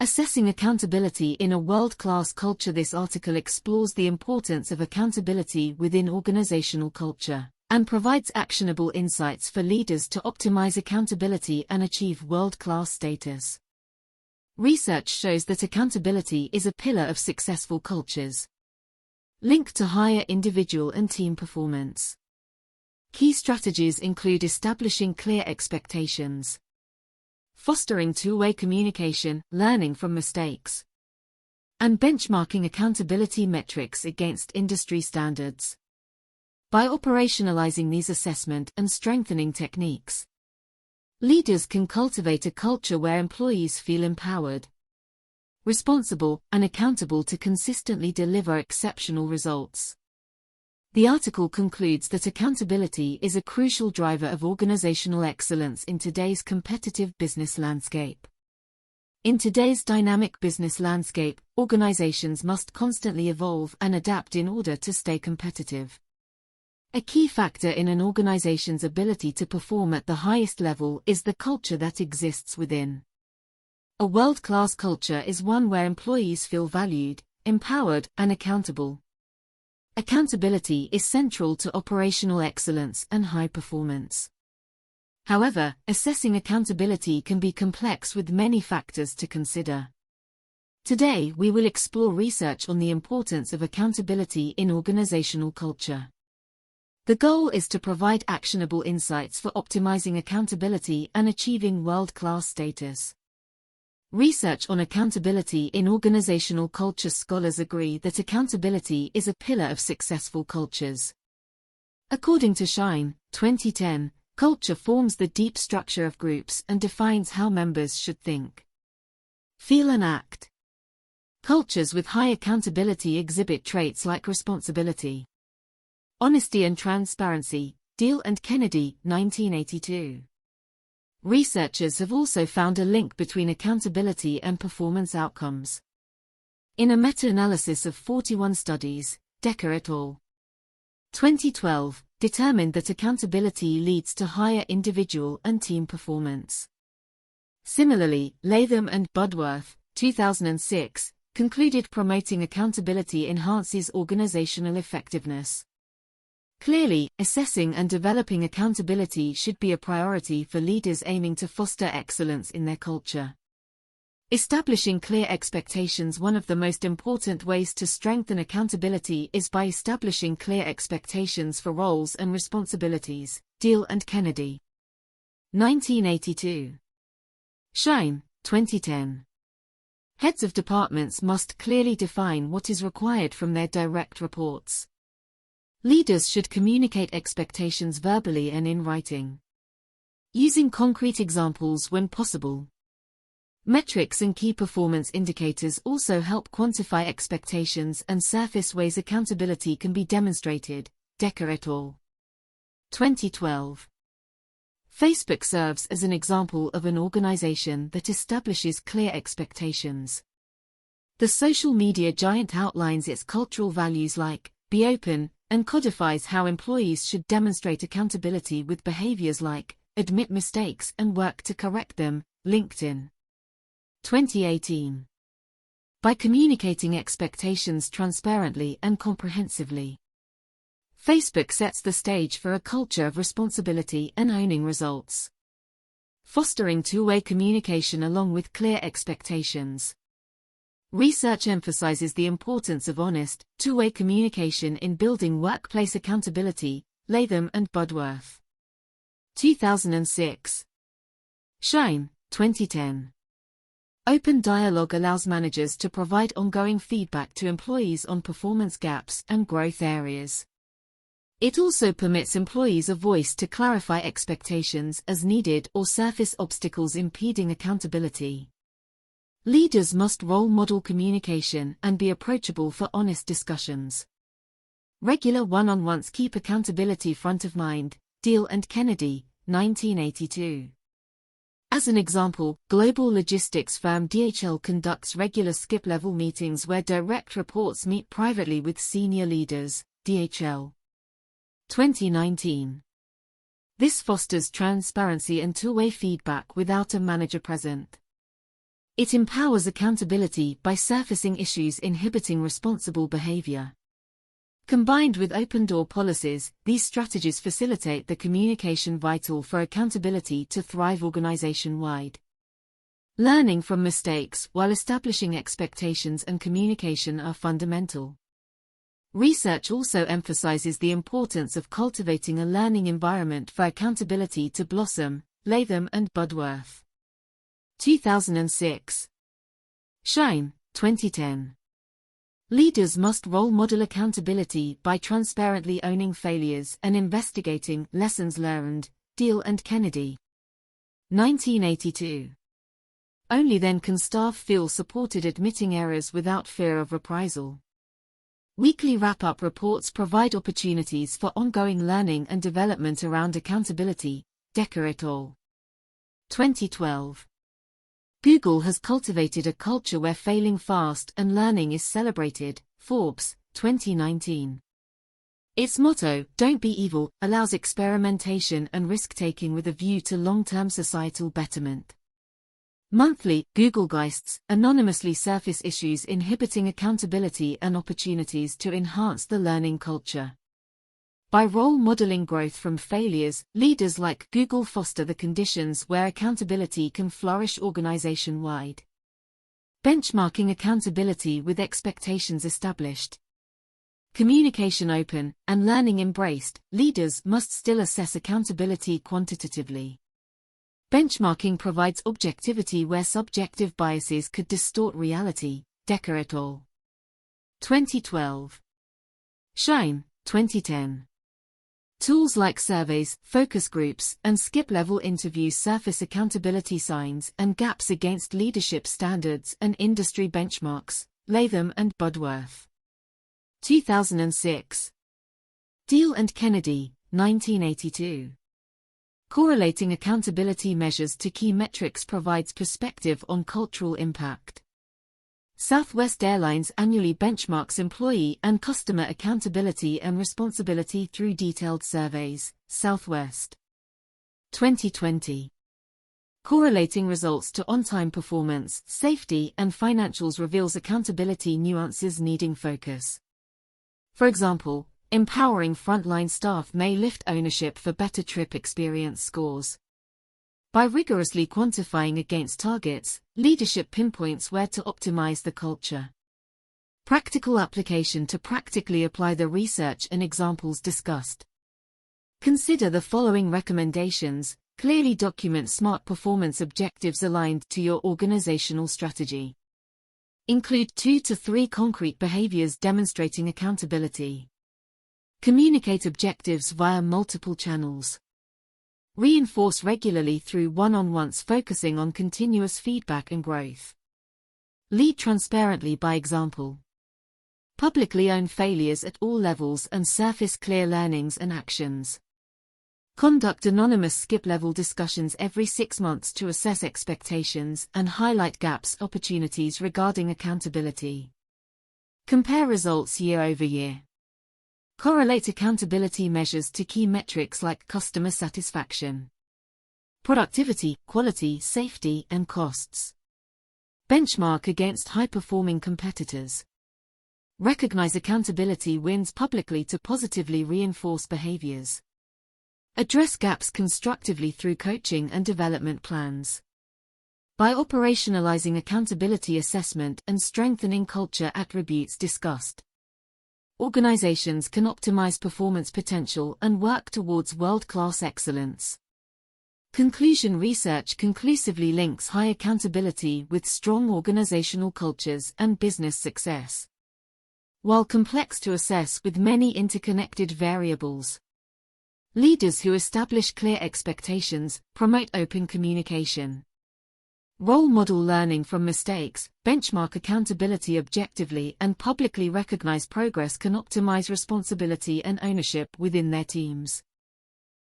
Assessing accountability in a world-class culture. This article explores the importance of accountability within organizational culture and provides actionable insights for leaders to optimize accountability and achieve world-class status. Research shows that accountability is a pillar of successful cultures. Link to higher individual and team performance. Key strategies include establishing clear expectations, fostering two-way communication, learning from mistakes, and benchmarking accountability metrics against industry standards. By operationalizing these assessment and strengthening techniques, leaders can cultivate a culture where employees feel empowered, responsible, and accountable to consistently deliver exceptional results. The article concludes that accountability is a crucial driver of organizational excellence in today's competitive business landscape. In today's dynamic business landscape, organizations must constantly evolve and adapt in order to stay competitive. A key factor in an organization's ability to perform at the highest level is the culture that exists within. A world-class culture is one where employees feel valued, empowered, and accountable. Accountability is central to operational excellence and high performance. However, assessing accountability can be complex with many factors to consider. Today, we will explore research on the importance of accountability in organizational culture. The goal is to provide actionable insights for optimizing accountability and achieving world-class status. Research on accountability in organizational culture. Scholars agree that accountability is a pillar of successful cultures. According to Shine, 2010, culture forms the deep structure of groups and defines how members should think, feel, and act. Cultures with high accountability exhibit traits like responsibility, honesty, and transparency. Deal and Kennedy, 1982. Researchers have also found a link between accountability and performance outcomes. In a meta-analysis of 41 studies, Decker et al. 2012 determined that accountability leads to higher individual and team performance. Similarly, Latham and Budworth, 2006, concluded promoting accountability enhances organizational effectiveness. Clearly, assessing and developing accountability should be a priority for leaders aiming to foster excellence in their culture. Establishing clear expectations. One of the most important ways to strengthen accountability is by establishing clear expectations for roles and responsibilities. Deal and Kennedy, 1982. Shine, 2010. Heads of departments must clearly define what is required from their direct reports. Leaders should communicate expectations verbally and in writing, using concrete examples when possible. Metrics and key performance indicators also help quantify expectations and surface ways accountability can be demonstrated. Decker et al. 2012. Facebook serves as an example of an organization that establishes clear expectations. The social media giant outlines its cultural values like be open, and codifies how employees should demonstrate accountability with behaviors like admit mistakes and work to correct them. LinkedIn, 2018. By communicating expectations transparently and comprehensively, Facebook sets the stage for a culture of responsibility and owning results. Fostering two-way communication along with clear expectations. Research emphasizes the importance of honest, two-way communication in building workplace accountability. Latham and Budworth, 2006. Shine, 2010. Open dialogue allows managers to provide ongoing feedback to employees on performance gaps and growth areas. It also permits employees a voice to clarify expectations as needed or surface obstacles impeding accountability. Leaders must role model communication and be approachable for honest discussions. Regular one-on-ones keep accountability front of mind. Deal and Kennedy, 1982. As an example, global logistics firm DHL conducts regular skip-level meetings where direct reports meet privately with senior leaders. DHL, 2019. This fosters transparency and two-way feedback without a manager present. It empowers accountability by surfacing issues inhibiting responsible behavior. Combined with open-door policies, these strategies facilitate the communication vital for accountability to thrive organization-wide. Learning from mistakes while establishing expectations and communication are fundamental. Research also emphasizes the importance of cultivating a learning environment for accountability to blossom, Latham and Budworth. 2006. Shine, 2010. Leaders must role model accountability by transparently owning failures and investigating lessons learned, Deal and Kennedy. 1982. Only then can staff feel supported admitting errors without fear of reprisal. Weekly wrap-up reports provide opportunities for ongoing learning and development around accountability, Decker et al. 2012. Google has cultivated a culture where failing fast and learning is celebrated, Forbes, 2019. Its motto, "Don't be evil," allows experimentation and risk-taking with a view to long-term societal betterment. Monthly, Google Geists anonymously surface issues inhibiting accountability and opportunities to enhance the learning culture. By role modeling growth from failures, leaders like Google foster the conditions where accountability can flourish organization-wide. Benchmarking accountability with expectations established. Communication open and learning embraced, leaders must still assess accountability quantitatively. Benchmarking provides objectivity where subjective biases could distort reality, Decker et al. 2012. Shine, 2010. Tools like surveys, focus groups, and skip-level interviews surface accountability signs and gaps against leadership standards and industry benchmarks, Latham and Budworth. 2006. Deal and Kennedy, 1982. Correlating accountability measures to key metrics provides perspective on cultural impact. Southwest Airlines annually benchmarks employee and customer accountability and responsibility through detailed surveys, Southwest. 2020. Correlating results to on-time performance, safety, and financials reveals accountability nuances needing focus. For example, empowering frontline staff may lift ownership for better trip experience scores. By rigorously quantifying against targets, leadership pinpoints where to optimize the culture. Practical application to practically apply the research and examples discussed. Consider the following recommendations. Clearly document SMART performance objectives aligned to your organizational strategy. Include 2 to 3 concrete behaviors demonstrating accountability. Communicate objectives via multiple channels. Reinforce regularly through one-on-ones focusing on continuous feedback and growth. Lead transparently by example. Publicly own failures at all levels and surface clear learnings and actions. Conduct anonymous skip-level discussions every 6 months to assess expectations and highlight gaps opportunities regarding accountability. Compare results year over year. Correlate accountability measures to key metrics like customer satisfaction, productivity, quality, safety, and costs. Benchmark against high-performing competitors. Recognize accountability wins publicly to positively reinforce behaviors. Address gaps constructively through coaching and development plans. By operationalizing accountability assessment and strengthening culture attributes discussed, organizations can optimize performance potential and work towards world-class excellence. Conclusion: research conclusively links high accountability with strong organizational cultures and business success. While complex to assess with many interconnected variables, leaders who establish clear expectations promote open communication. Role model learning from mistakes, benchmark accountability objectively, and publicly recognize progress can optimize responsibility and ownership within their teams.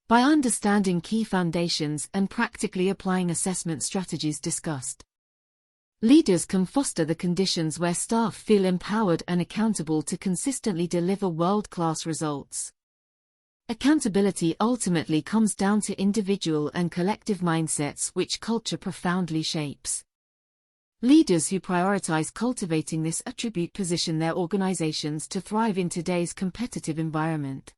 By understanding key foundations and practically applying assessment strategies discussed, leaders can foster the conditions where staff feel empowered and accountable to consistently deliver world-class results. Accountability ultimately comes down to individual and collective mindsets which culture profoundly shapes. Leaders who prioritize cultivating this attribute position their organizations to thrive in today's competitive environment.